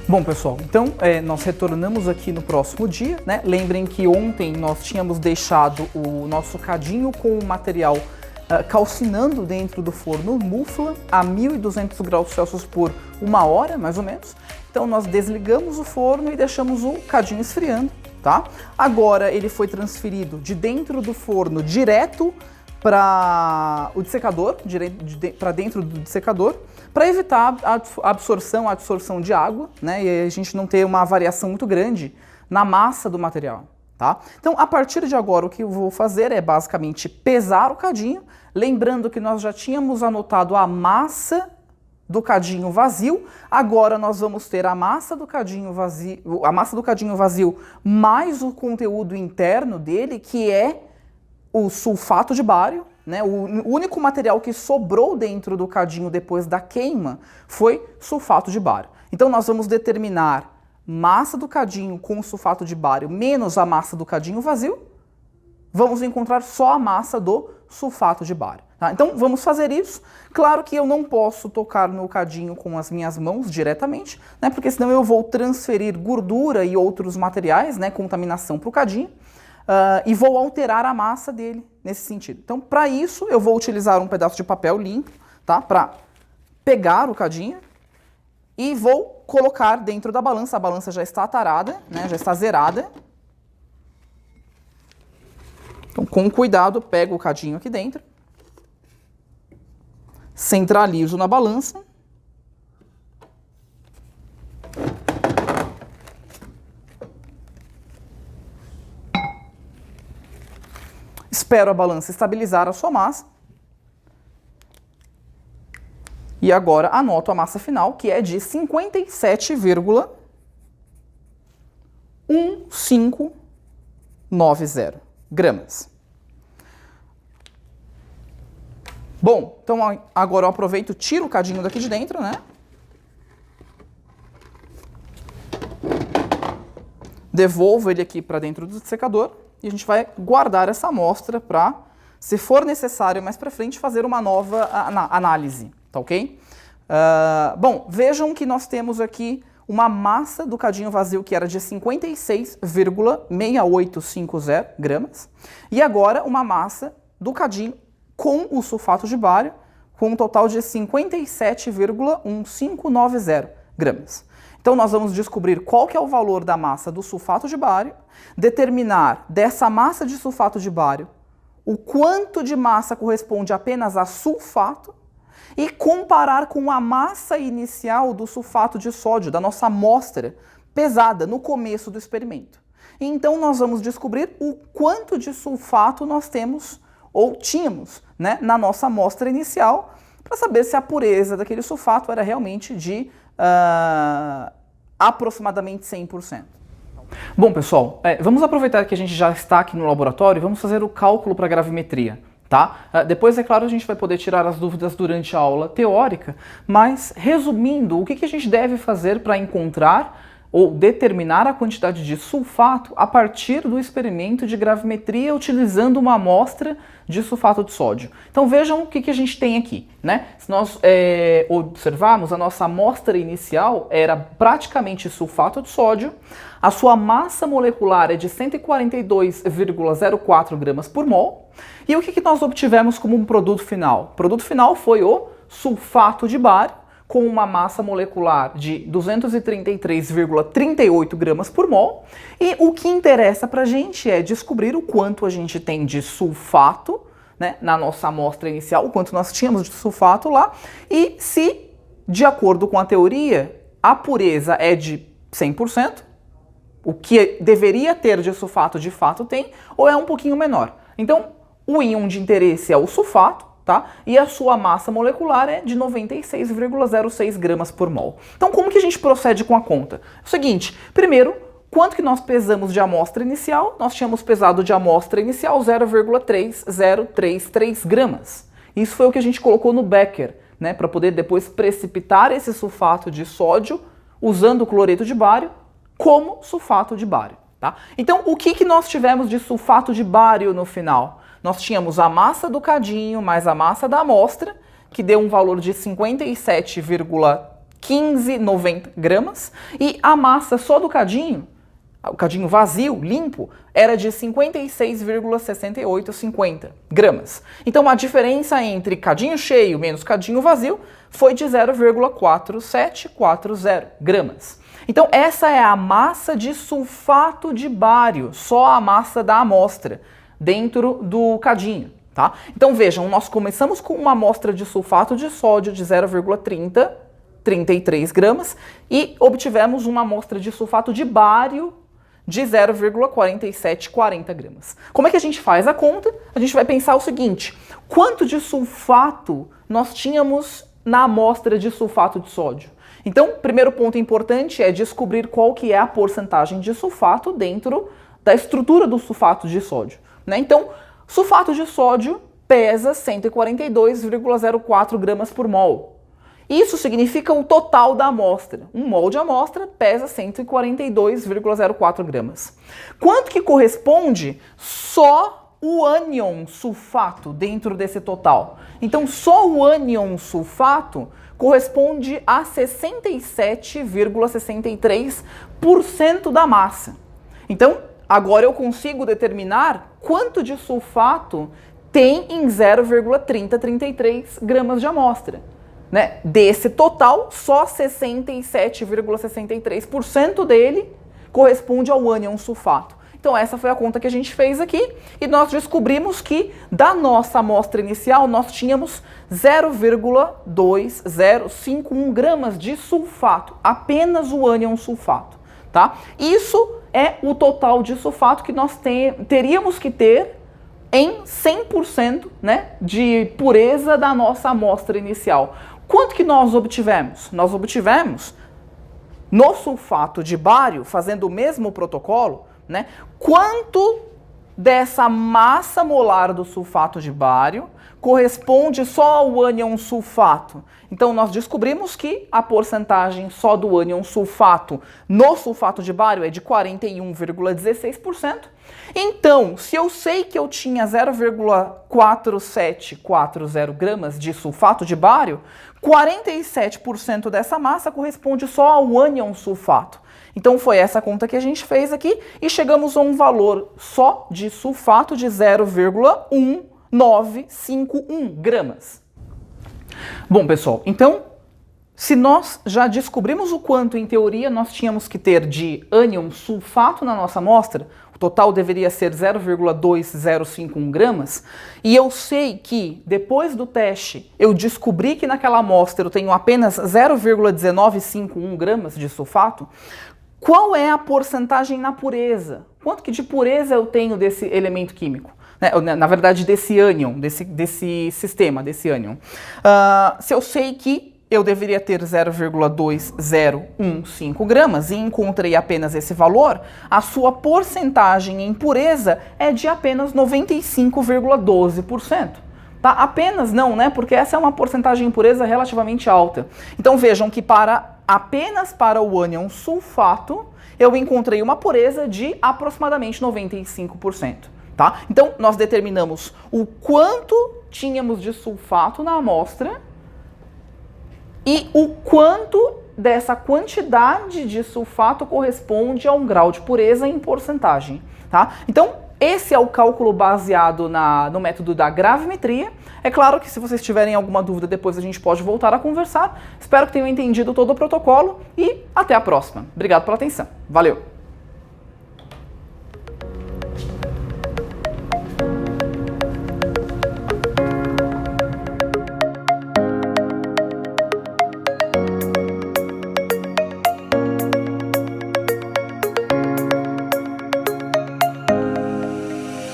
Bom, pessoal, então nós retornamos aqui no próximo dia, né? Lembrem que ontem nós tínhamos deixado o nosso cadinho com o material calcinando dentro do forno Mufla a 1200 graus Celsius por 1 hora, mais ou menos. Então nós desligamos o forno e deixamos o cadinho esfriando, tá? Agora ele foi transferido de dentro do forno direto para o dessecador, para dentro do dessecador, para evitar a absorção de água, né? E a gente não ter uma variação muito grande na massa do material, tá? Então, a partir de agora, o que eu vou fazer é basicamente pesar o cadinho, lembrando que nós já tínhamos anotado a massa do cadinho vazio. Agora nós vamos ter a massa do cadinho vazio mais o conteúdo interno dele, que é o sulfato de bário, né? O único material que sobrou dentro do cadinho depois da queima foi sulfato de bário. Então nós vamos determinar massa do cadinho com sulfato de bário menos a massa do cadinho vazio. Vamos encontrar só a massa do sulfato de bário. Tá? Então vamos fazer isso. Claro que eu não posso tocar no cadinho com as minhas mãos diretamente, né? Porque senão eu vou transferir gordura e outros materiais, né? Contaminação para o cadinho. E vou alterar a massa dele nesse sentido. Então, para isso, eu vou utilizar um pedaço de papel limpo, tá? Para pegar o cadinho e vou colocar dentro da balança. A balança já está atarada, né? Já está zerada. Então, com cuidado, pego o cadinho aqui dentro, centralizo na balança. Espero a balança estabilizar a sua massa. E agora anoto a massa final, que é de 57,1590 gramas. Bom, então agora eu aproveito, tiro o cadinho daqui de dentro, né? Devolvo ele aqui para dentro do secador. E a gente vai guardar essa amostra para, se for necessário mais para frente, fazer uma nova análise, tá ok? Bom, vejam que nós temos aqui uma massa do cadinho vazio que era de 56,6850 gramas. E agora uma massa do cadinho com o sulfato de bário com um total de 57,1590 gramas. Então nós vamos descobrir qual que é o valor da massa do sulfato de bário, determinar dessa massa de sulfato de bário o quanto de massa corresponde apenas a sulfato e comparar com a massa inicial do sulfato de sódio, da nossa amostra pesada no começo do experimento. Então nós vamos descobrir o quanto de sulfato nós temos ou tínhamos, né, na nossa amostra inicial, para saber se a pureza daquele sulfato era realmente de aproximadamente 100%. Bom, pessoal, vamos aproveitar que a gente já está aqui no laboratório e vamos fazer o cálculo para gravimetria, tá? Depois, é claro, a gente vai poder tirar as dúvidas durante a aula teórica, mas, resumindo, o que a gente deve fazer para encontrar ou determinar a quantidade de sulfato a partir do experimento de gravimetria utilizando uma amostra de sulfato de sódio. Então vejam o que a gente tem aqui, né? Se nós observarmos, a nossa amostra inicial era praticamente sulfato de sódio, a sua massa molecular é de 142,04 gramas por mol, e o que nós obtivemos como um produto final? O produto final foi o sulfato de bário, com uma massa molecular de 233,38 gramas por mol. E o que interessa para a gente é descobrir o quanto a gente tem de sulfato, né, na nossa amostra inicial, o quanto nós tínhamos de sulfato lá, e se, de acordo com a teoria, a pureza é de 100%, o que deveria ter de sulfato de fato tem, ou é um pouquinho menor. Então, o íon de interesse é o sulfato, tá? E a sua massa molecular é de 96,06 gramas por mol. Então, como que a gente procede com a conta? É o seguinte, primeiro, quanto que nós pesamos de amostra inicial? Nós tínhamos pesado de amostra inicial 0,3033 gramas. Isso foi o que a gente colocou no becker, né? Para poder depois precipitar esse sulfato de sódio usando o cloreto de bário como sulfato de bário, tá? Então, o que nós tivemos de sulfato de bário no final? Nós tínhamos a massa do cadinho mais a massa da amostra, que deu um valor de 57,15 15,90 gramas, e a massa só do cadinho, o cadinho vazio, limpo, era de 56,6850 gramas. Então a diferença entre cadinho cheio menos cadinho vazio foi de 0,4740 gramas. Então essa é a massa de sulfato de bário, só a massa da amostra dentro do cadinho. Tá? Então vejam, nós começamos com uma amostra de sulfato de sódio de 0,33 gramas e obtivemos uma amostra de sulfato de bário de 0,4740 gramas. Como é que a gente faz a conta? A gente vai pensar o seguinte: quanto de sulfato nós tínhamos na amostra de sulfato de sódio? Então, primeiro ponto importante é descobrir qual que é a porcentagem de sulfato dentro da estrutura do sulfato de sódio, né? Então, sulfato de sódio pesa 142,04 gramas por mol. Isso significa o total da amostra. Um mol de amostra pesa 142,04 gramas. Quanto que corresponde só o ânion sulfato dentro desse total? Então, só o ânion sulfato corresponde a 67,63% da massa. Então, agora eu consigo determinar quanto de sulfato tem em 0,3033 gramas de amostra. Né? Desse total, só 67,63% dele corresponde ao ânion sulfato. Então essa foi a conta que a gente fez aqui e nós descobrimos que da nossa amostra inicial nós tínhamos 0,2051 gramas de sulfato, apenas o ânion sulfato. Tá? Isso é o total de sulfato que nós teríamos que ter em 100%, né, de pureza da nossa amostra inicial. Quanto que nós obtivemos? Nós obtivemos no sulfato de bário, fazendo o mesmo protocolo, né, quanto dessa massa molar do sulfato de bário corresponde só ao ânion sulfato. Então nós descobrimos que a porcentagem só do ânion sulfato no sulfato de bário é de 41,16%. Então, se eu sei que eu tinha 0,4740 gramas de sulfato de bário, 47% dessa massa corresponde só ao ânion sulfato. Então foi essa conta que a gente fez aqui e chegamos a um valor só de sulfato de 0,1951 gramas. Bom, pessoal, então, se nós já descobrimos o quanto, em teoria, nós tínhamos que ter de ânion sulfato na nossa amostra, o total deveria ser 0,2051 gramas, e eu sei que, depois do teste, eu descobri que naquela amostra eu tenho apenas 0,1951 gramas de sulfato, qual é a porcentagem na pureza? Quanto que de pureza eu tenho desse elemento químico? Na verdade, desse ânion, desse sistema, desse ânion. Se eu sei que eu deveria ter 0,2015 gramas e encontrei apenas esse valor, a sua porcentagem em pureza é de apenas 95,12%. Tá? Apenas não, né? Porque essa é uma porcentagem em pureza relativamente alta. Então vejam que apenas para o ânion sulfato, eu encontrei uma pureza de aproximadamente 95%. Tá? Então, nós determinamos o quanto tínhamos de sulfato na amostra e o quanto dessa quantidade de sulfato corresponde a um grau de pureza em porcentagem. Tá? Então, esse é o cálculo baseado no método da gravimetria. É claro que se vocês tiverem alguma dúvida, depois a gente pode voltar a conversar. Espero que tenham entendido todo o protocolo e até a próxima. Obrigado pela atenção. Valeu!